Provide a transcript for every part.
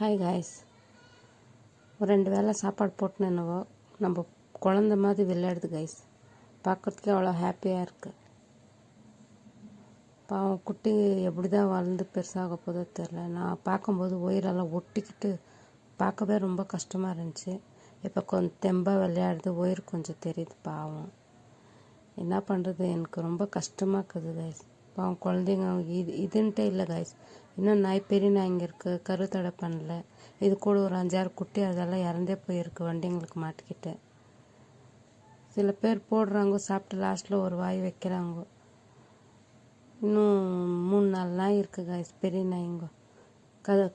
Hi guys, ஒரு 2 வேளை சாப்பாடு போட்டுன்னு என்னவோ நம்ம குழந்த மாதிரி விளையாடுது காய்ஸ். பார்க்குறதுக்கே அவ்வளோ ஹாப்பியாக இருக்குது. பாவம் குட்டி எப்படி தான் வளர்ந்து பெருசாக போதோ தெரில. நான் பார்க்கும்போது உயிரெல்லாம் ஒட்டிக்கிட்டு பார்க்கவே ரொம்ப கஷ்டமாக இருந்துச்சு. இப்போ கொஞ்சம் தெம்பாக விளையாடுது, உயிர் கொஞ்சம் தெரியுது. பாவம் என்ன பண்ணுறது, எனக்கு ரொம்ப கஷ்டமாக இருக்குது காய்ஸ். பாவம் குழந்தைங்க இதுன்ட்டே இல்லை காய்ஸ். இன்னும் நாய், பெரிய நாய் இங்கே இருக்குது, கருத்தடை பண்ணல. இது கூட ஒரு 5-6 குட்டி அதெல்லாம் இறந்தே போயிருக்கு வண்டிங்களுக்கு மாட்டிக்கிட்டு. சில பேர் போடுறாங்க, சாப்பிட்டு லாஸ்ட்டில் ஒரு வாய் வைக்கிறாங்க. இன்னும் 3-4 நாய் இருக்குது காய்ஸ், பெரிய நாய்ங்க.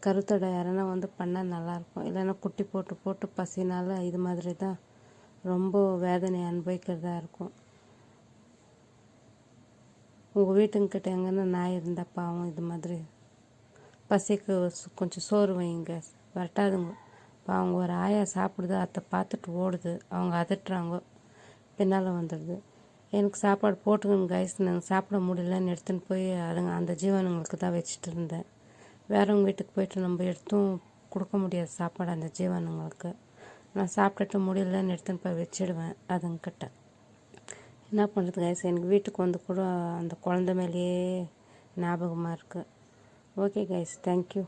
கருத்தடை யாரனா வந்து பண்ணால் நல்லாயிருக்கும். இல்லைன்னா குட்டி போட்டு போட்டு பசினால் இது மாதிரி தான் ரொம்ப வேதனை அனுபவிக்கிறதா இருக்கும். உங்கள் வீட்டுங்கிட்ட எங்கன்னா நாய் இருந்தால் பாவம் இது மாதிரி பசிக்கு கொஞ்சம் சோறு வைங்க, வரட்டாதுங்க. அவங்க ஒரு ஆயா சாப்பிடுது, அதை பார்த்துட்டு ஓடுது, அவங்க அதட்டுறாங்க, பின்னால் வந்துடுது. எனக்கு சாப்பாடு போட்டுக்கணும் கைஸ், நாங்கள் சாப்பிட முடியலன்னு எடுத்துன்னு போய் அந்த ஜீவனுங்களுக்கு தான் வச்சுட்டு இருந்தேன். வேறவங்க வீட்டுக்கு போயிட்டு நம்ம எடுத்தும் கொடுக்க முடியாது சாப்பாடு அந்த ஜீவனுங்களுக்கு. நான் சாப்பிட்டுட்டு முடியலன்னு எடுத்துன்னு போய் வச்சிடுவேன் அதுங்கிட்ட. என்ன பண்ணுறது கைஸ், எனக்கு வீட்டுக்கு வந்து கூட அந்த குழந்த மேலேயே ஞாபகமாக இருக்குது. Okay guys, thank you.